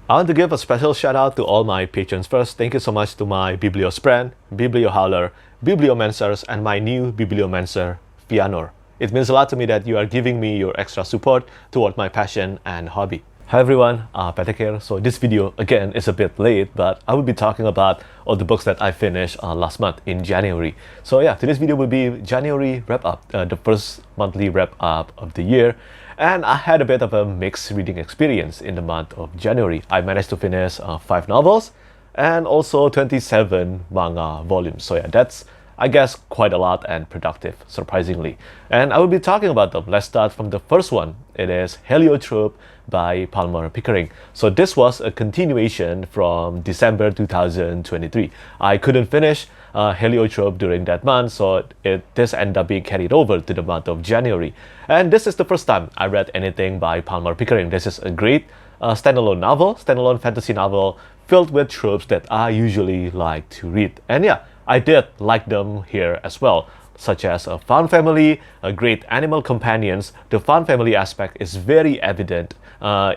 I want to give a special shout out to all my patrons first. Thank you so much to my Bibliospren, Bibliohowler, Bibliomancers, and my new Bibliomancer, Fianor. It means a lot to me that you are giving me your extra support toward my passion and hobby. Hi everyone, Petrik here. So this video again is a bit late, but I will be talking about all the books that I finished last month in January. So yeah, today's video will be January wrap-up, the first monthly wrap-up of the year. And I had a bit of a mixed reading experience in the month of January. I managed to finish 5 novels and also 27 manga volumes. So yeah, that's, I guess, quite a lot and productive, surprisingly. And I will be talking about them. Let's start from the first one. It is Heliotrope by Palmer Pickering. So this was a continuation from December 2023. I couldn't finish Heliotrope during that month, so this ended up being carried over to the month of January. And this is the first time I read anything by Palmer Pickering. This is a great standalone fantasy novel filled with tropes that I usually like to read. And yeah, I did like them here as well, such as a found family, a great animal companions. The found family aspect is very evident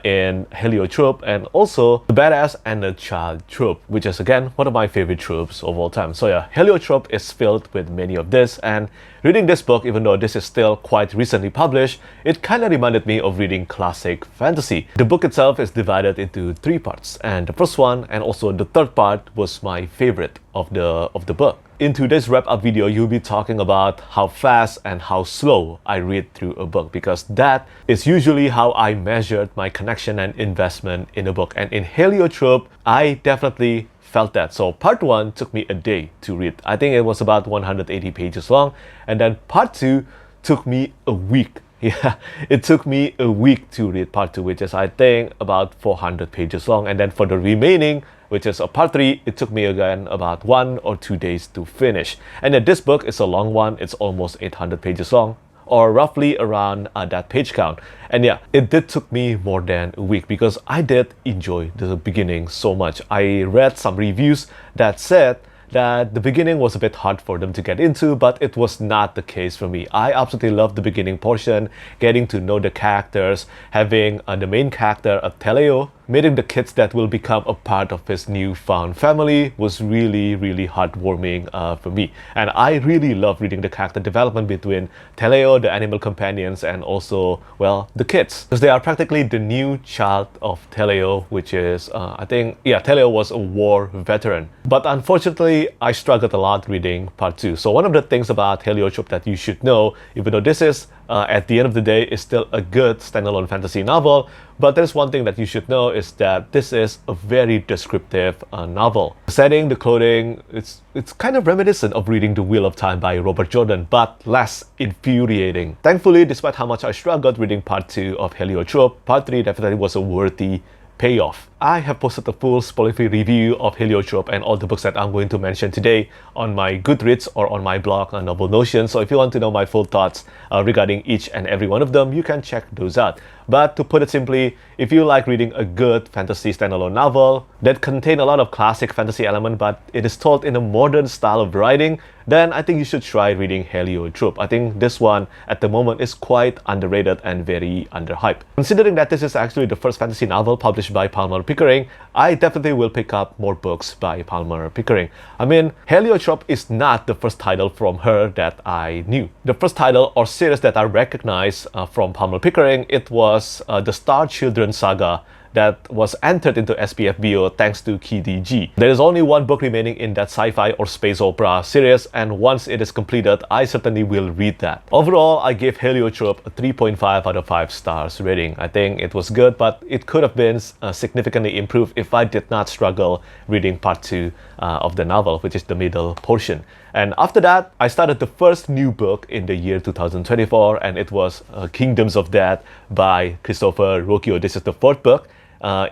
in Heliotrope, and also the badass and the child trope, which is again one of my favorite tropes of all time. So yeah, Heliotrope is filled with many of this, and reading this book, even though this is still quite recently published, it kind of reminded me of reading classic fantasy. The book itself is divided into 3 parts, and the first one and also the third part was my favorite of the book. In today's wrap-up video, you'll be talking about how fast and how slow I read through a book, because that is usually how I measured my connection and investment in a book. And in Heliotrope, I definitely felt that. So part 1 took me a day to read. I think it was about 180 pages long. And then part 2 took me a week. Yeah, it took me a week to read part 2, which is I think about 400 pages long. And then for the remaining, which is a part 3, it took me again about 1 or 2 days to finish. And then this book is a long one. It's almost 800 pages long, or roughly around that page count. And yeah, it did took me more than a week because I did enjoy the beginning so much. I read some reviews that said that the beginning was a bit hard for them to get into, but it was not the case for me. I absolutely loved the beginning portion, getting to know the characters, having the main character of Teleo, meeting the kids that will become a part of his newfound family was really, really heartwarming for me. And I really love reading the character development between Teleo, the animal companions, and also, well, the kids. Because they are practically the new child of Teleo, which is, I think, yeah, Teleo was a war veteran. But unfortunately, I struggled a lot reading part 2. So one of the things about Heliotrope that you should know, even though this is, at the end of the day, is still a good standalone fantasy novel, but there's one thing that you should know is that this is a very descriptive novel. The setting, the clothing, it's kind of reminiscent of reading The Wheel of Time by Robert Jordan, but less infuriating. Thankfully, despite how much I struggled reading part 2 of Heliotrope, part 3 definitely was a worthy payoff. I have posted a full spoiler-free review of Heliotrope and all the books that I'm going to mention today on my Goodreads or on my blog on Novel Notion. So if you want to know my full thoughts regarding each and every one of them, you can check those out. But to put it simply, if you like reading a good fantasy standalone novel that contain a lot of classic fantasy element, but it is told in a modern style of writing, then I think you should try reading Heliotrope. I think this one at the moment is quite underrated and very underhyped. Considering that this is actually the first fantasy novel published by Palmer Pickering, I definitely will pick up more books by Palmer Pickering. I mean, Heliotrope is not the first title from her that I knew. The first title or series that I recognized from Palmer Pickering, it was the Star Children saga that was entered into SPFBO thanks to KDG. There is only one book remaining in that sci-fi or space opera series, and once it is completed, I certainly will read that. Overall, I gave Heliotrope a 3.5 out of 5 stars rating. I think it was good, but it could have been significantly improved if I did not struggle reading part 2 of the novel, which is the middle portion. And after that, I started the first new book in the year 2024, and it was Kingdoms of Death by Christopher Ruocchio. This is the 4th book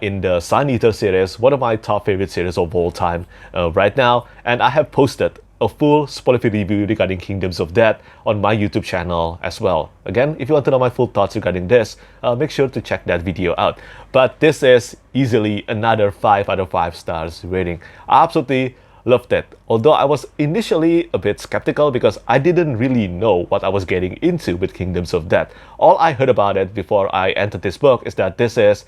in the Sun Eater series, one of my top favorite series of all time right now. And I have posted a full spoiler-free review regarding Kingdoms of Death on my YouTube channel as well. Again, if you want to know my full thoughts regarding this, make sure to check that video out. But this is easily another 5 out of 5 stars rating. I absolutely loved it. Although I was initially a bit skeptical because I didn't really know what I was getting into with Kingdoms of Death. All I heard about it before I entered this book is that this is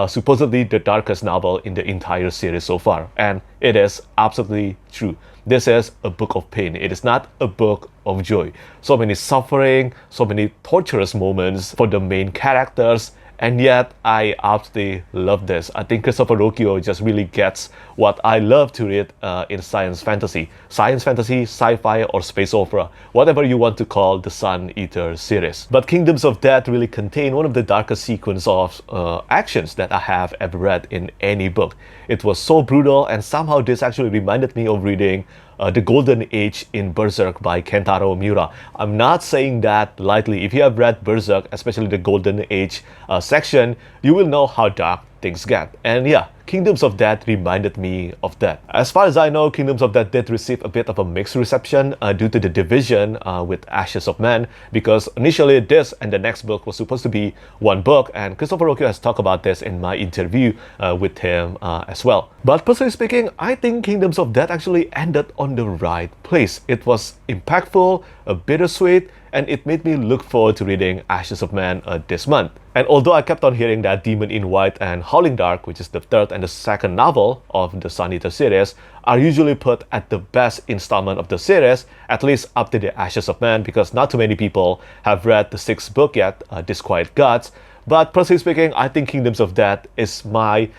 supposedly the darkest novel in the entire series so far. And it is absolutely true. This is a book of pain. It is not a book of joy. So many suffering, so many torturous moments for the main characters. And yet, I absolutely love this. I think Christopher Ruocchio just really gets what I love to read in science fantasy. Science fantasy, sci-fi, or space opera, whatever you want to call the Sun Eater series. But Kingdoms of Death really contain one of the darkest sequence of actions that I have ever read in any book. It was so brutal, and somehow this actually reminded me of reading The Golden Age in Berserk by Kentaro Miura. I'm not saying that lightly. If you have read Berserk, especially the Golden Age section, you will know how dark things get. And yeah, Kingdoms of Death reminded me of that. As far as I know, Kingdoms of Death did receive a bit of a mixed reception due to the division with Ashes of Men, because initially this and the next book was supposed to be one book, and Christopher Ruocchio has talked about this in my interview with him as well. But personally speaking, I think Kingdoms of Death actually ended on the right place. It was impactful, bittersweet, and it made me look forward to reading Ashes of Men this month. And although I kept on hearing that Demon in White and Howling Dark, which is the third and the second novel of the Sun Eater series, are usually put at the best installment of the series, at least up to the Ashes of Men, because not too many people have read the sixth book yet, Disquiet Gods. But personally speaking, I think Kingdoms of Death is my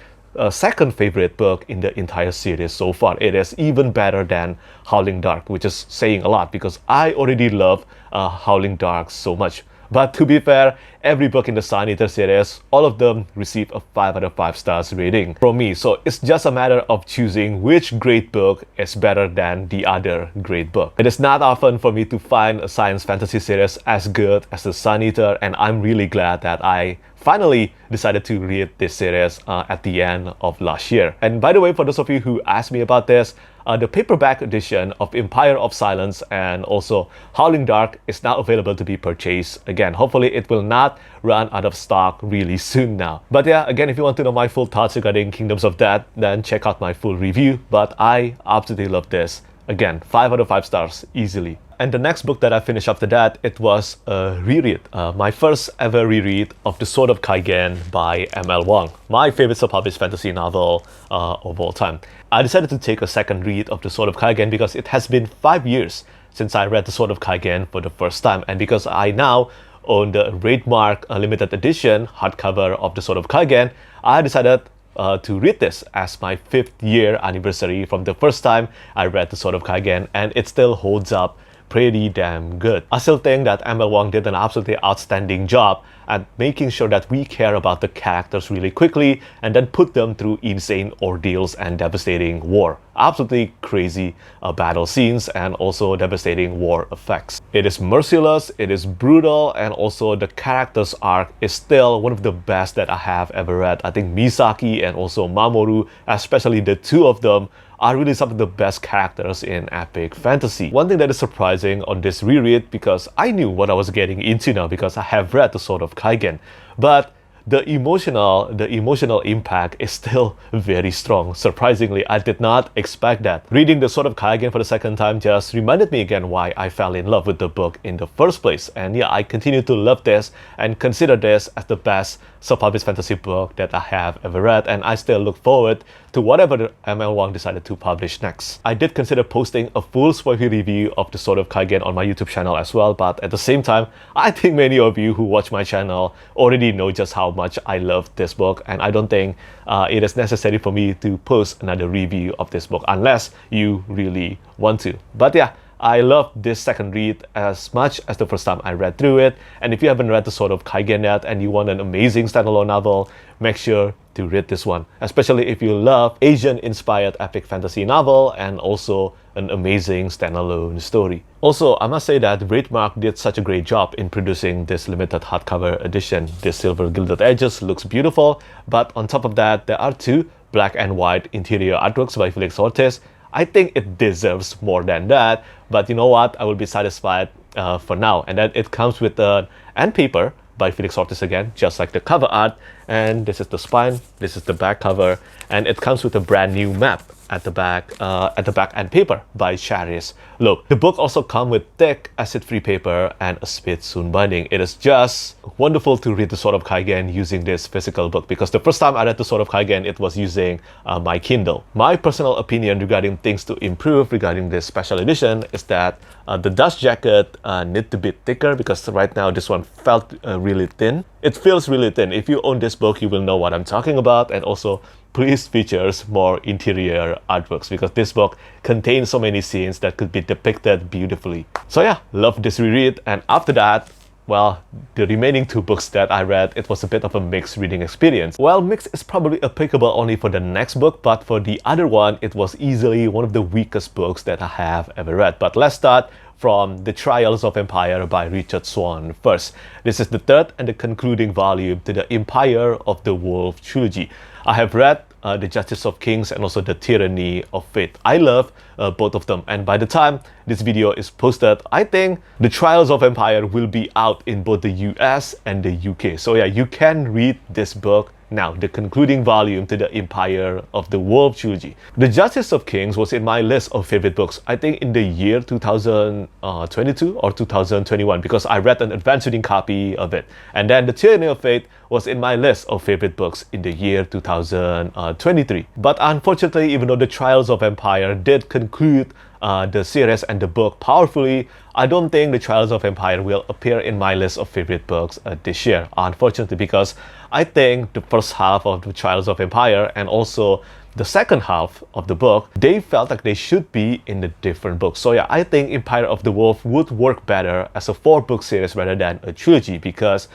second favorite book in the entire series so far. It is even better than Howling Dark, which is saying a lot because I already love Howling Dark so much. But to be fair, every book in the Sun Eater series, all of them receive a 5 out of 5 stars rating from me. So it's just a matter of choosing which great book is better than the other great book. It is not often for me to find a science fantasy series as good as the Sun Eater, and I'm really glad that I finally decided to read this series at the end of last year. And by the way, for those of you who asked me about this, the paperback edition of Empire of Silence and also Howling Dark is now available to be purchased again. Hopefully it will not run out of stock really soon now. But yeah, again, if you want to know my full thoughts regarding Kingdoms of Death, then check out my full review. But I absolutely love this. Again, 5 out of 5 stars easily. And the next book that I finished after that, it was a reread. My first ever reread of The Sword of Kaigen by M.L. Wang, my favorite self-published fantasy novel of all time. I decided to take a second read of The Sword of Kaigen because it has been 5 years since I read The Sword of Kaigen for the first time, and because I now own the Raidmark limited edition hardcover of The Sword of Kaigen, I decided to read this as my 5th year anniversary from the first time I read The Sword of Kaigen, and it still holds up pretty damn good. I still think that M.L. Wang did an absolutely outstanding job at making sure that we care about the characters really quickly and then put them through insane ordeals and devastating war. Absolutely crazy battle scenes and also devastating war effects. It is merciless, it is brutal, and also the character's arc is still one of the best that I have ever read. I think Misaki and also Mamoru, especially the two of them, are really some of the best characters in epic fantasy. One thing that is surprising on this reread, because I knew what I was getting into now because I have read The Sword of Kaigen, but the emotional impact is still very strong. Surprisingly, I did not expect that. Reading The Sword of Kaigen for the second time just reminded me again why I fell in love with the book in the first place. And yeah, I continue to love this and consider this as the best self-published fantasy book that I have ever read, and I still look forward to whatever M.L. Wang decided to publish next. I did consider posting a full spoiler review of The Sword of Kaigen on my YouTube channel as well, but at the same time, I think many of you who watch my channel already know just how much I love this book, and I don't think it is necessary for me to post another review of this book unless you really want to. But yeah, I love this second read as much as the first time I read through it. And if you haven't read The Sword of Kaigen yet and you want an amazing standalone novel, make sure to read this one, especially if you love Asian-inspired epic fantasy novel and also an amazing standalone story. Also, I must say that Raidmark did such a great job in producing this limited hardcover edition. This silver gilded edges looks beautiful, but on top of that, there are 2 black and white interior artworks by Felix Ortiz. I think it deserves more than that, but you know what? I will be satisfied for now. And then it comes with an end paper by Felix Ortiz again, just like the cover art. And this is the spine, this is the back cover, and it comes with a brand new map. at the back and paper by Charis. Look, the book also comes with thick acid-free paper and a smooth soon binding. It is just wonderful to read the Sword of Kaigen using this physical book, because the first time I read the Sword of Kaigen, it was using my Kindle. My personal opinion regarding things to improve regarding this special edition is that the dust jacket need to be thicker, because right now this one felt really thin. It feels really thin. If you own this book, you will know what I'm talking about. And also, please features more interior artworks, because this book contains so many scenes that could be depicted beautifully. So yeah, love this reread. And after that, well, the remaining two books that I read, it was a bit of a mixed reading experience. Well, mixed is probably applicable only for the next book, but for the other one, it was easily one of the weakest books that I have ever read. But let's start from The Trials of Empire by Richard Swan first. This is the third and the concluding volume to the Empire of the Wolf trilogy. I have read The Justice of Kings and also The Tyranny of Fate. I love both of them, and by the time this video is posted, I think The Trials of Empire will be out in both the US and the UK. So yeah, you can read this book now, the concluding volume to the Empire of the Wolf trilogy. The Justice of Kings was in my list of favorite books, I think in the year 2022 or 2021, because I read an advanced reading copy of it. And then The Tyranny of Fate was in my list of favorite books in the year 2023. But unfortunately, even though The Trials of Empire did conclude the series and the book powerfully, I don't think The Trials of Empire will appear in my list of favorite books this year, unfortunately, because I think the first half of The Trials of Empire and also the second half of the book, they felt like they should be in a different book. So yeah, I think Empire of the Wolf would work better as a 4-book series rather than a trilogy, because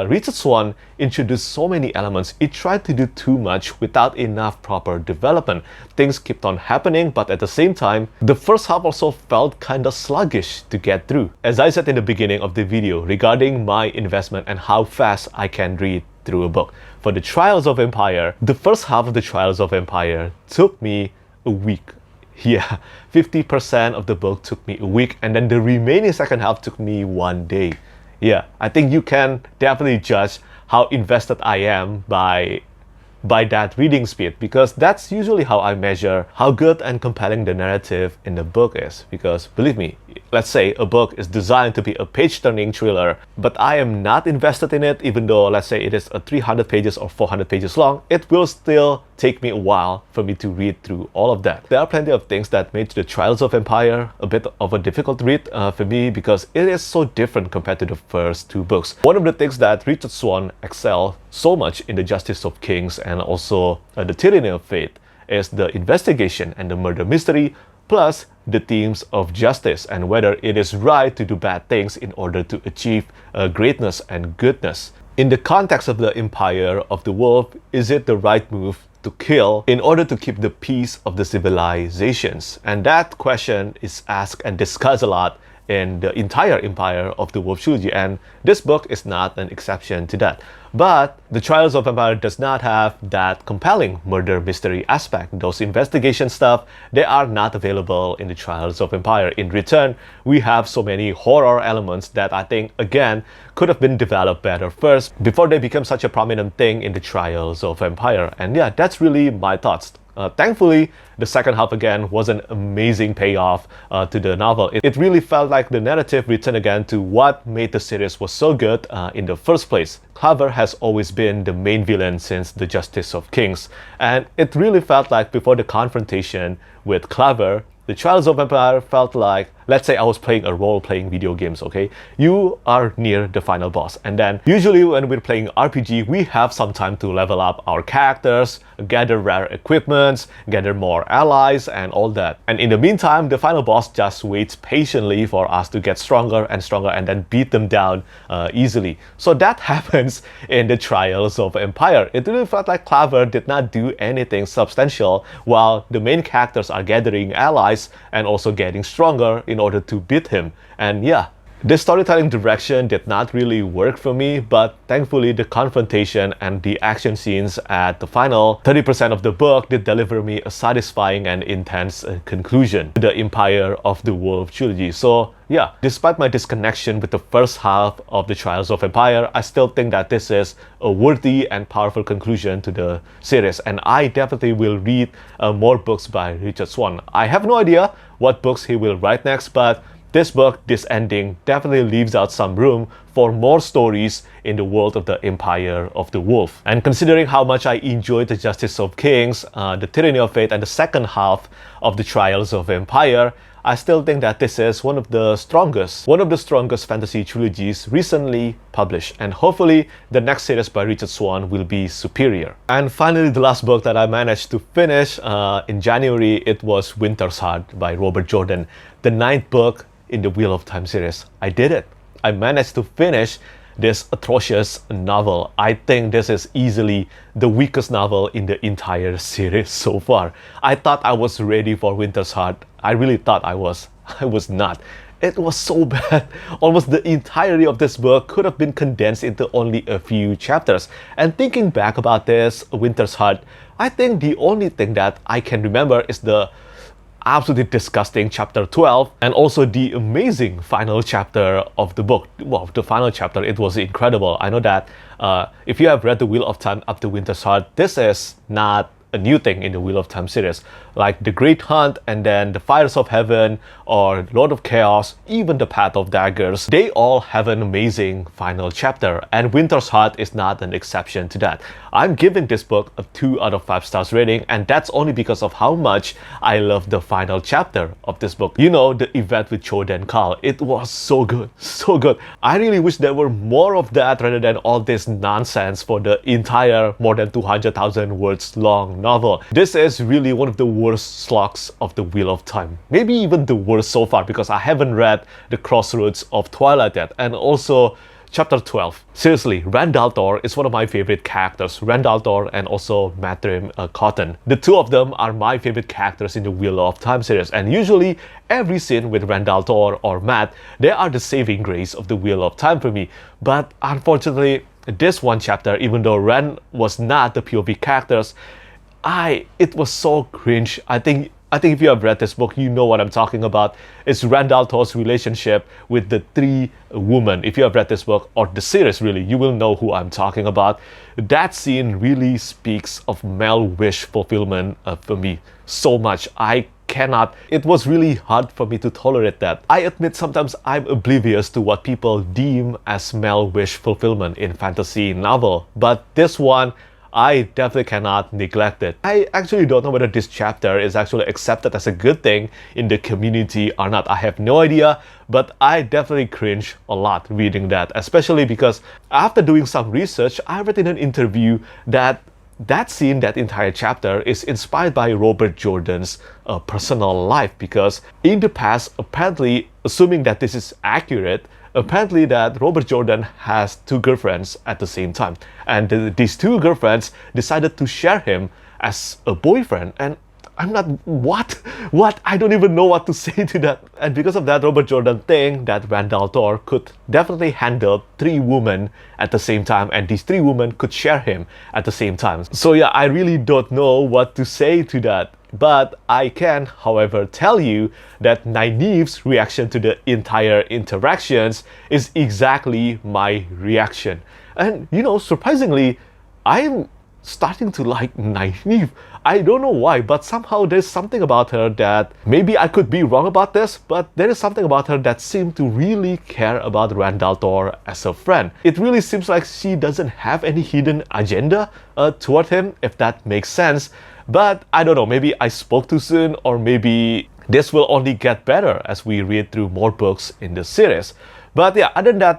Richard Swan introduced so many elements. It tried to do too much without enough proper development. Things kept on happening, but at the same time, the first half also felt kinda sluggish to get through. As I said in the beginning of the video regarding my investment and how fast I can read through a book, for The Trials of Empire, the first half of The Trials of Empire took me a week. Yeah, 50% of the book took me a week, and then the remaining second half took me 1 day. Yeah, I think you can definitely judge how invested I am by that reading speed, because that's usually how I measure how good and compelling the narrative in the book is. Because believe me, let's say a book is designed to be a page-turning thriller, but I am not invested in it, even though let's say it is a 300 pages or 400 pages long, it will still take me a while for me to read through all of that. There are plenty of things that made The Trials of Empire a bit of a difficult read for me, because it is so different compared to the first two books. One of the things that Richard Swan excelled so much in The Justice of Kings and also The Tyranny of Fate is the investigation and the murder mystery, plus the themes of justice and whether it is right to do bad things in order to achieve greatness and goodness. In the context of the Empire of the Wolf, is it the right move to kill in order to keep the peace of the civilizations? And that question is asked and discussed a lot in the entire Empire of the Wolf trilogy, and this book is not an exception to that. But The Trials of Empire does not have that compelling murder mystery aspect. Those investigation stuff, they are not available in The Trials of Empire. In return, we have so many horror elements that I think, again, could have been developed better first before they become such a prominent thing in The Trials of Empire. And yeah, that's really my thoughts. Thankfully, the second half again was an amazing payoff to the novel. It really felt like the narrative returned again to what made the series was so good in the first place. Claver has always been the main villain since The Justice of Kings, and it really felt like before the confrontation with Claver, The Trials of Empire felt like, let's say I was playing a role-playing video games, okay? You are near the final boss, and then usually when we're playing RPG, we have some time to level up our characters, gather rare equipments, gather more allies, and all that. And in the meantime, the final boss just waits patiently for us to get stronger and stronger and then beat them down easily. So that happens in The Trials of Empire. It really felt like Claver did not do anything substantial while the main characters are gathering allies and also getting stronger in order to beat him. And yeah, This storytelling direction did not really work for me, but thankfully the confrontation and the action scenes at the final 30% of the book did deliver me a satisfying and intense conclusion to the Empire of the Wolf trilogy. So yeah, despite my disconnection with the first half of the Trials of Empire, I still think that this is a worthy and powerful conclusion to the series, and I definitely will read more books by Richard Swan. I have no idea what books he will write next, but this book, this ending, definitely leaves out some room for more stories in the world of the Empire of the Wolf. And considering how much I enjoyed the Justice of Kings, the Tyranny of Fate, and the second half of the Trials of Empire, I still think that this is one of the strongest fantasy trilogies recently published, and hopefully the next series by Richard Swan will be superior. And finally, the last book that I managed to finish in January, it was Winter's Heart by Robert Jordan, the 9th book in the Wheel of Time series. I did it. I managed to finish this atrocious novel. I think this is easily the weakest novel in the entire series so far. I thought I was ready for Winter's Heart. I really thought I was. I was not. It was so bad. Almost the entirety of this book could have been condensed into only a few chapters. And thinking back about this Winter's Heart, I think the only thing that I can remember is the absolutely disgusting chapter 12 and also the amazing final chapter of the book. Well, the final chapter, it was incredible. I know that if you have read the Wheel of Time up to Winter's Heart, this is not a new thing in the Wheel of Time series. Like The Great Hunt and then The Fires of Heaven or Lord of Chaos, even The Path of Daggers, they all have an amazing final chapter, and Winter's Heart is not an exception to that. I'm giving this book a 2 out of 5 stars rating, and that's only because of how much I love the final chapter of this book. You know, the event with Chode and Carl. It was so good, so good. I really wish there were more of that rather than all this nonsense for the entire more than 200,000 words long novel. This is really one of the worst slogs of the Wheel of Time. Maybe even the worst so far, because I haven't read The Crossroads of Twilight yet, and also Chapter 12. Seriously, Randaltor is one of my favorite characters. Randaltor and also Matrim Cotton. The two of them are my favorite characters in the Wheel of Time series, and usually every scene with Randaltor or Matt, they are the saving grace of the Wheel of Time for me. But unfortunately, this one chapter, even though Rand was not the POV characters, it was so cringe. I think if you have read this book, you know what I'm talking about. It's Randaltor's relationship with the 3 women. If you have read this book, or the series really, you will know who I'm talking about. That scene really speaks of male wish fulfillment for me so much. I cannot. It was really hard for me to tolerate that. I admit sometimes I'm oblivious to what people deem as male wish fulfillment in fantasy novel, but this one, I definitely cannot neglect it. I actually don't know whether this chapter is actually accepted as a good thing in the community or not. I have no idea, but I definitely cringe a lot reading that, especially because after doing some research, I read in an interview that scene, that entire chapter, is inspired by Robert Jordan's personal life, because in the past, apparently, assuming that this is accurate, apparently that Robert Jordan has 2 girlfriends at the same time, and these 2 girlfriends decided to share him as a boyfriend, and I'm not, what? I don't even know what to say to that. And because of that, Robert Jordan thinks that Randaltor could definitely handle 3 women at the same time, and these 3 women could share him at the same time. So yeah, I really don't know what to say to that. But I can, however, tell you that Nynaeve's reaction to the entire interactions is exactly my reaction. And you know, surprisingly, I'm starting to like Nynaeve. I don't know why, but somehow there's something about her that, maybe I could be wrong about this, but there is something about her that seems to really care about Randaltor as a friend. It really seems like she doesn't have any hidden agenda toward him, if that makes sense. But I don't know, maybe I spoke too soon, or maybe this will only get better as we read through more books in the series. But yeah, other than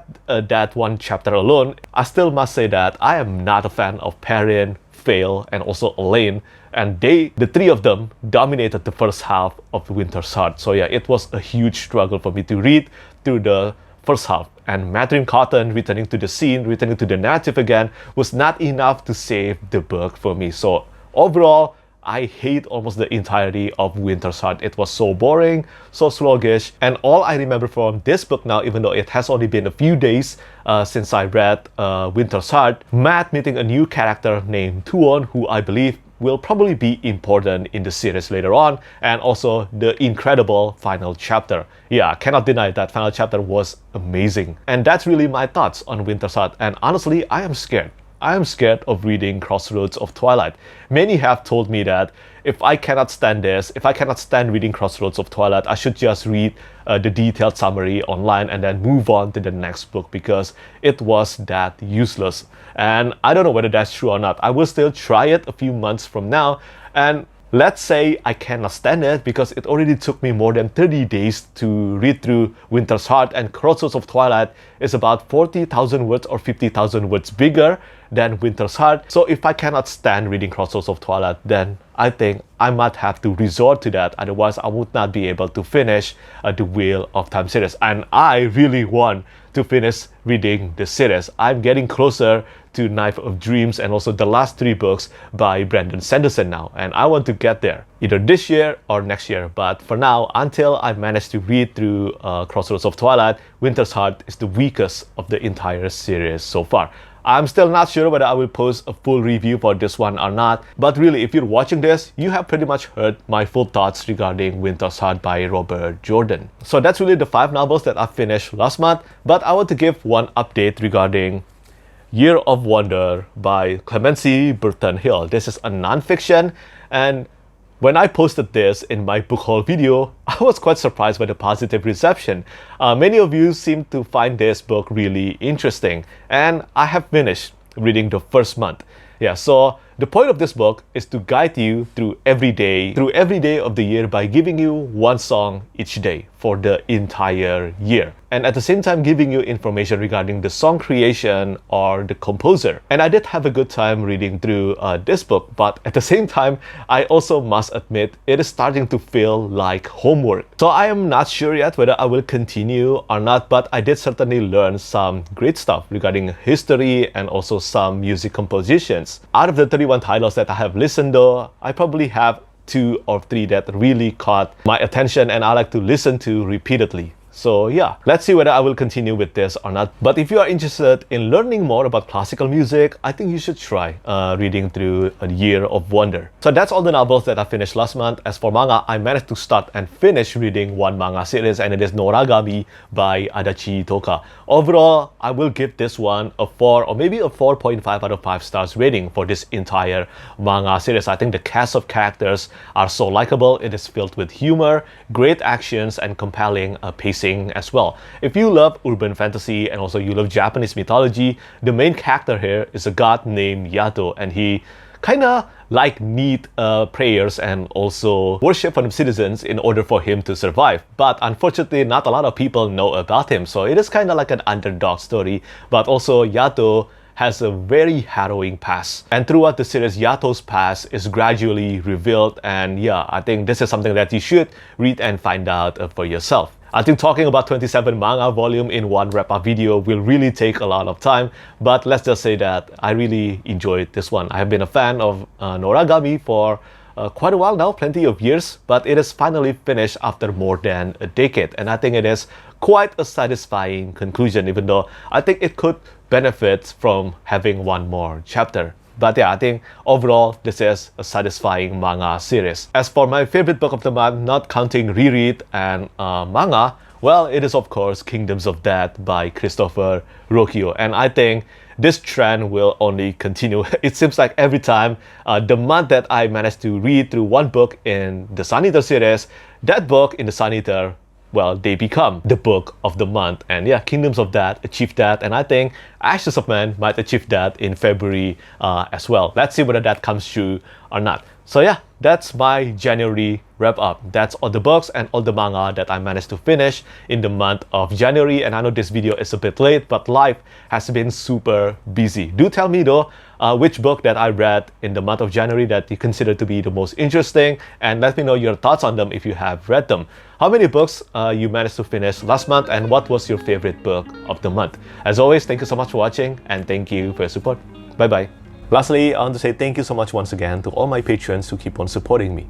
that one chapter alone, I still must say that I am not a fan of Perrin, Fail, and also Elaine. And the 3 of them dominated the first half of Winter's Heart. So yeah, it was a huge struggle for me to read through the first half. And Matrim Cotton returning to the scene, returning to the narrative again, was not enough to save the book for me. So overall, I hate almost the entirety of Winter's Heart. It was so boring, so sluggish, and all I remember from this book now, even though it has only been a few days since I read Winter's Heart, Matt meeting a new character named Tuon, who I believe will probably be important in the series later on, and also the incredible final chapter. Yeah, cannot deny that final chapter was amazing. And that's really my thoughts on Winter's Heart, and honestly, I am scared. I am scared of reading Crossroads of Twilight. Many have told me that if I cannot stand this, if I cannot stand reading Crossroads of Twilight, I should just read the detailed summary online and then move on to the next book because it was that useless. And I don't know whether that's true or not. I will still try it a few months from now, and let's say I cannot stand it because it already took me more than 30 days to read through Winter's Heart, and Crossroads of Twilight is about 40,000 words or 50,000 words bigger than Winter's Heart. So if I cannot stand reading Crossroads of Twilight, then I think I might have to resort to that. Otherwise, I would not be able to finish the Wheel of Time series. And I really want to finish reading the series. I'm getting closer to Knife of Dreams and also the last 3 books by Brandon Sanderson now, and I want to get there either this year or next year. But for now, until I manage to read through Crossroads of Twilight, Winter's Heart is the weakest of the entire series so far. I'm still not sure whether I will post a full review for this one or not, but really, if you're watching this, you have pretty much heard my full thoughts regarding Winter's Heart by Robert Jordan. So that's really the 5 novels that I finished last month, but I want to give one update regarding Year of Wonder by Clemency Burton-Hill. This is a non-fiction, and when I posted this in my book haul video, I was quite surprised by the positive reception. Many of you seem to find this book really interesting, and I have finished reading the first month. Yeah, so the point of this book is to guide you through every day of the year by giving you one song each day for the entire year, and at the same time giving you information regarding the song creation or the composer. And I did have a good time reading through this book, but at the same time, I also must admit it is starting to feel like homework. So I am not sure yet whether I will continue or not, but I did certainly learn some great stuff regarding history and also some music compositions. Out of the 31 titles that I have listened though, I probably have 2 or 3 that really caught my attention and I like to listen to repeatedly. So yeah, let's see whether I will continue with this or not. But if you are interested in learning more about classical music, I think you should try reading through A Year of Wonder. So that's all the novels that I finished last month. As for manga, I managed to start and finish reading one manga series, and it is Noragami by Adachitoka. Overall, I will give this one a 4 or maybe a 4.5 out of 5 stars rating for this entire manga series. I think the cast of characters are so likable. It is filled with humor, great actions, and compelling pacing as well. If you love urban fantasy and also you love Japanese mythology, the main character here is a god named Yato, and he kinda need prayers and also worship from citizens in order for him to survive. But unfortunately, not a lot of people know about him, so it is kinda like an underdog story. But also Yato has a very harrowing past, and throughout the series, Yato's past is gradually revealed, and yeah, I think this is something that you should read and find out for yourself. I think talking about 27 manga volume in one wrap-up video will really take a lot of time, but let's just say that I really enjoyed this one. I have been a fan of Noragami for quite a while now, plenty of years, but it is finally finished after more than a decade, and I think it is quite a satisfying conclusion, even though I think it could benefit from having one more chapter. But yeah, I think overall, this is a satisfying manga series. As for my favorite book of the month, not counting reread and manga, well, it is of course Kingdoms of Death by Christopher Ruocchio. And I think this trend will only continue. It seems like every time the month that I manage to read through one book in the Sun Eater series, that book in the Sun Eater, well, they become the book of the month. And yeah, Kingdoms of Death achieved that, and I think Ashes of Man might achieve that in February as well. Let's see whether that comes true or not. So yeah, that's my January wrap up. That's all the books and all the manga that I managed to finish in the month of January. And I know this video is a bit late, but life has been super busy. Do tell me though, which book that I read in the month of January that you consider to be the most interesting, and let me know your thoughts on them if you have read them. How many books you managed to finish last month, and what was your favorite book of the month? As always, thank you so much for watching, and thank you for your support. Bye bye. Lastly, I want to say thank you so much once again to all my patrons who keep on supporting me.